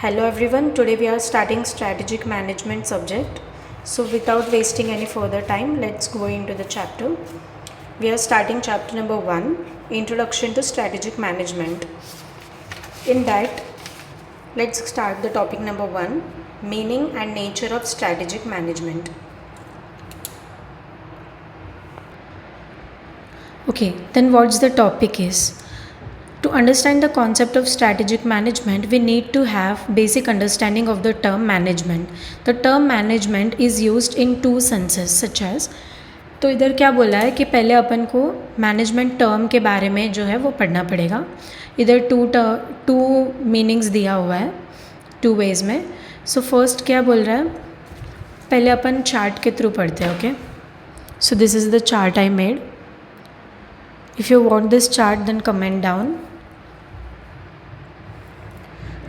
Hello everyone, today we are starting strategic management subject. So without wasting any further time, let's go into the chapter. We are starting chapter number 1, Introduction to Strategic Management. In that, let's start the topic number 1, Meaning and Nature of Strategic Management. Okay, then what's the topic is? To understand the concept of strategic management, we need to have basic understanding of the term management. The term management is used in two senses such as, तो इधर क्या बोला है कि पहले अपन को management term के बारे में जो है वो पढ़ना पड़ेगा. इधर टू मीनिंग्स दिया हुआ है टू वेज में. सो फर्स्ट क्या बोल रहा है, पहले अपन चार्ट के थ्रू पढ़ते हैं. Okay, so this is the chart I made. If you want this chart, then comment down.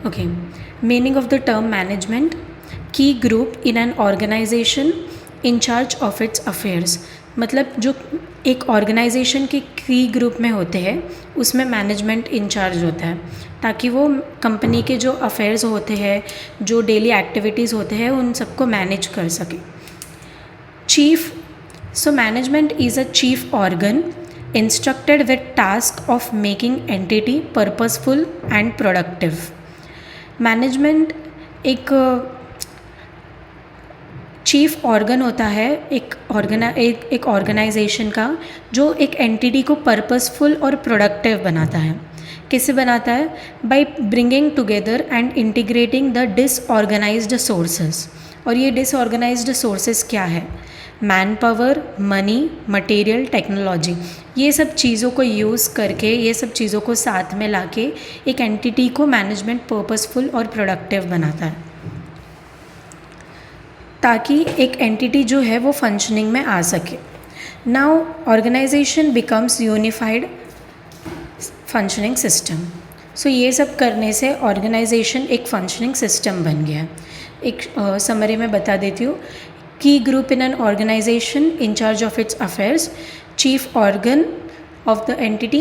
Okay, meaning of the term management: key group in an organization in charge of its affairs. मतलब जो एक organisation के की group में होते हैं उसमें management in charge होता है ताकि वो कंपनी के जो अफेयर्स होते हैं, जो डेली एक्टिविटीज़ होते हैं, उन सबको मैनेज कर सके. Chief, so management is a chief organ instructed with task of making entity purposeful and productive. Management एक चीफ ऑर्गन होता है एक ऑर्गेनाइजेशन का, जो एक एंटिटी को पर्पसफुल और प्रोडक्टिव बनाता है. कैसे बनाता है? By bringing together and integrating the disorganised sources. और ये डिसऑर्गेनाइज्ड सोर्सेस क्या है? Man power, money, material, technology. ये सब चीज़ों को यूज़ करके, ये सब चीज़ों को साथ में लाके एक एंटिटी को मैनेजमेंट पर्पसफुल और प्रोडक्टिव बनाता है ताकि एक एंटिटी जो है वो फंक्शनिंग में आ सके. Now organisation becomes unified functioning system. So ये सब करने से ऑर्गेनाइजेशन एक फंक्शनिंग सिस्टम बन गया. एक समरी में बता देती हूँ. Key group in an organization in charge of its affairs, chief organ of the entity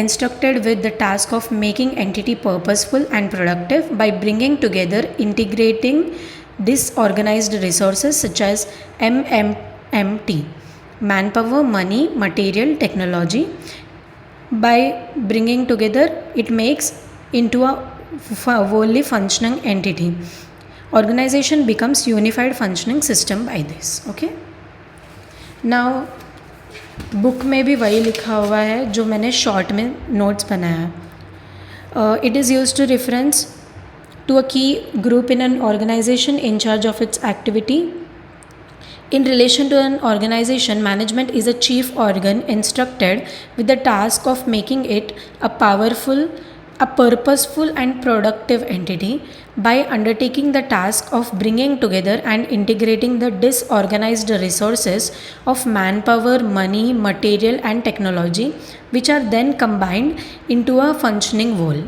instructed with the task of making entity purposeful and productive by bringing together, integrating disorganized resources such as MMT, manpower, money, material, technology. By bringing together, it makes into a wholly functioning entity. Organization becomes unified functioning system by this. Okay, now book में भी वही लिखा हुआ है जो मैंने short में notes बनाया है. It is use to reference to a key group in an organisation in charge of its activity. In relation to an organization, management is a chief organ instructed with the task of making it a purposeful and productive entity by undertaking the task of bringing together and integrating the disorganized resources of manpower, money, material and technology, which are then combined into a functioning whole.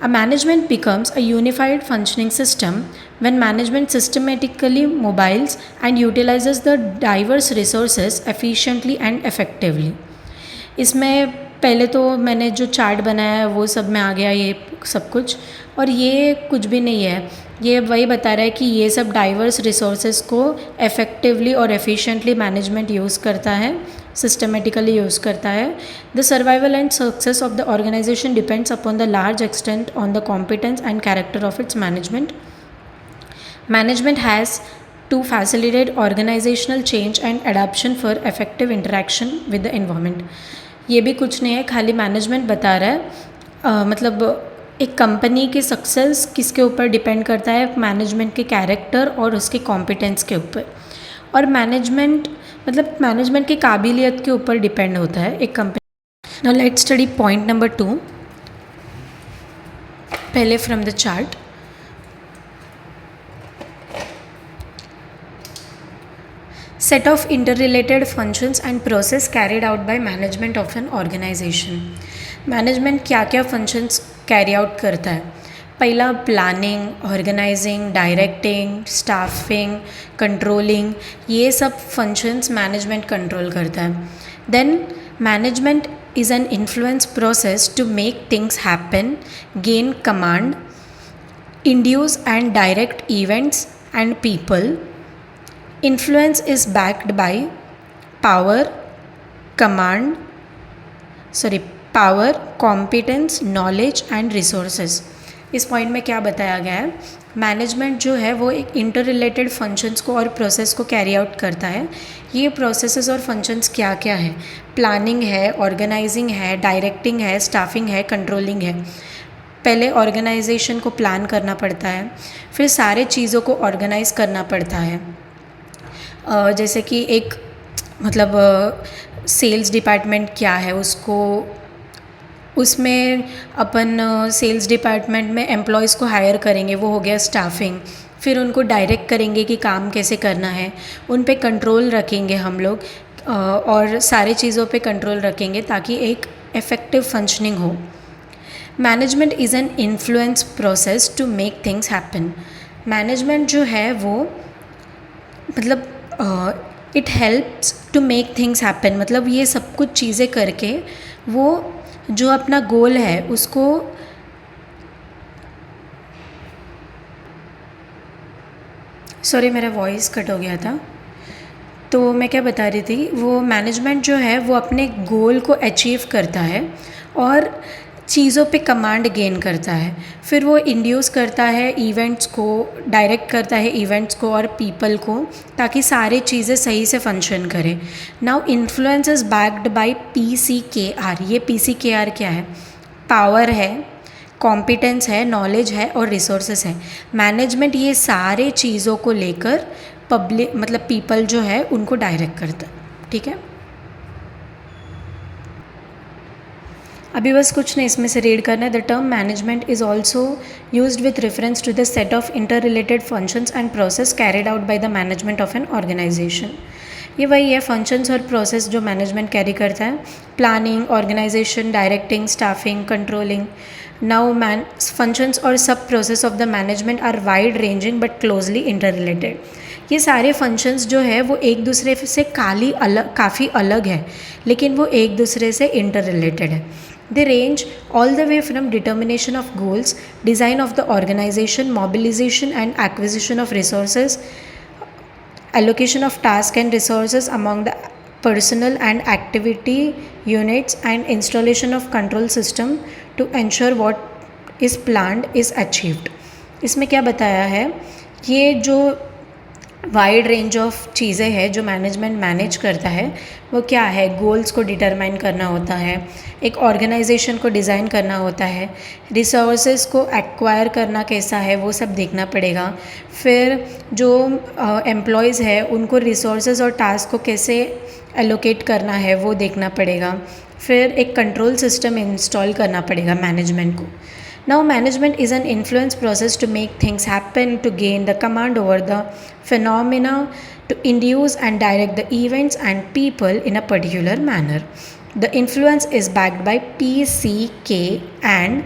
A management becomes a unified functioning system when management systematically mobilizes and utilizes the diverse resources efficiently and effectively. इसमें पहले तो मैंने जो chart बनाया है वो सब में आ गया ये सब कुछ, और ये कुछ भी नहीं है. ये वही बता रहा है कि ये सब डाइवर्स रिसोर्सेज को इफ़ेक्टिवली और एफिशिएंटली मैनेजमेंट यूज़ करता है, सिस्टमेटिकली यूज़ करता है. The survival and success of the organization depends upon the large extent on the competence and character of its management. Management has to facilitate organizational change and adaptation for effective interaction with the environment. ये भी कुछ नहीं है, खाली management बता रहा है. मतलब एक कंपनी की सक्सेस किसके ऊपर डिपेंड करता है? मैनेजमेंट के कैरेक्टर और उसके कॉम्पिटेंस के ऊपर. और मैनेजमेंट मतलब मैनेजमेंट की काबिलियत के ऊपर डिपेंड होता है एक company. Now let's study point number 2. पहले from the chart. Set of interrelated functions and process carried out by management of an organization. Management क्या क्या फंक्शंस कैरी आउट करता है? पहला planning, organizing, directing, staffing, controlling, ये सब functions management control करता है. Then management is an influence process to make things happen, gain command induce and direct events and people. Influence is backed by power, command, power, competence, knowledge and resources. इस point में क्या बताया गया है, management जो है वो एक इंटर रिलेटेड फंक्शंस को और प्रोसेस को कैरी आउट करता है। ये प्रोसेसेस और फंक्शंस क्या क्या है, प्लानिंग है, ऑर्गेनाइजिंग है, डायरेक्टिंग है, स्टाफिंग है, कंट्रोलिंग है। पहले ऑर्गेनाइजेशन को प्लान करना पड़ता है, फिर सारे चीज़ों को ऑर्गेनाइज करना पड़ता है। जैसे कि एक सेल्स डिपार्टमेंट क्या है, उसमें अपन सेल्स डिपार्टमेंट में एम्प्लॉयज़ को हायर करेंगे, वो हो गया स्टाफिंग। फिर उनको डायरेक्ट करेंगे कि काम कैसे करना है, उन पे कंट्रोल रखेंगे हम लोग, और सारी चीज़ों पे कंट्रोल रखेंगे ताकि एक इफ़ेक्टिव फंक्शनिंग हो। Management is an influence process to make things happen. Management जो है वो it helps to make things happen, मतलब ये सब कुछ चीज़ें करके वो जो अपना गोल है उसको मेरा वॉइस कट हो गया था। तो मैं क्या बता रही थी, वो मैनेजमेंट जो है वो अपने गोल को अचीव करता है और चीज़ों पे कमांड गेन करता है। फिर वो इंड्यूस करता है इवेंट्स को, डायरेक्ट करता है इवेंट्स को और पीपल को, ताकि सारी चीज़ें सही से फंक्शन करें। Now influence is backed by PCKR। ये PCKR क्या है, पावर है, कॉम्पिटेंस है, नॉलेज है और रिसोर्सेस है। मैनेजमेंट ये सारे चीज़ों को लेकर पीपल जो है उनको डायरेक्ट करता है। ठीक है, अभी बस कुछ नहीं इसमें से रीड करना है। The term management is also used with reference to the set of interrelated functions and process carried out by the management of an organization. ये वही है फंक्शंस और प्रोसेस जो मैनेजमेंट कैरी करता है, planning, organization, directing, staffing, controlling. Now functions और सब process of the management are wide ranging but closely interrelated. ये सारे फंक्शंस जो है वो एक दूसरे से काफ़ी अलग है, लेकिन वो एक दूसरे से इंटर रिलेटेड है। They range all the way from determination of goals, design of the organization, mobilization and acquisition of resources, allocation of task and resources among the personnel and activity units, and installation of control system to ensure what is planned is achieved. इसमें क्या बताया है, ये जो wide range of चीज़ें हैं जो management manage करता है वो क्या है, गोल्स को डिटरमाइन करना होता है, एक ऑर्गेनाइजेशन को डिज़ाइन करना होता है, रिसोर्सेज को एक्वायर करना कैसा है वो सब देखना पड़ेगा। फिर जो एम्प्लॉयज़ है उनको रिसोर्सेज और टास्क को कैसे एलोकेट करना है वो देखना पड़ेगा। फिर एक कंट्रोल सिस्टम इंस्टॉल करना पड़ेगा मैनेजमेंट को। Now management is an influence process to make things happen, to gain the command over the phenomena, to induce and direct the events and people in a particular manner. The influence is backed by P, C, K and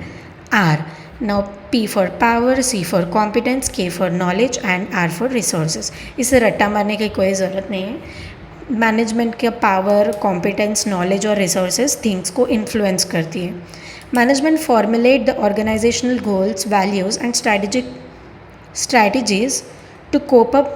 R. Now P for power, C for competence, K for knowledge and R for resources. इसे रट्टा मारने की कोई ज़रूरत नहीं है। Management के power, competence, knowledge और रिसोर्सेज थिंग्स को इन्फ्लुएंस करती है। Management formulate the organizational goals, values and strategies to cope up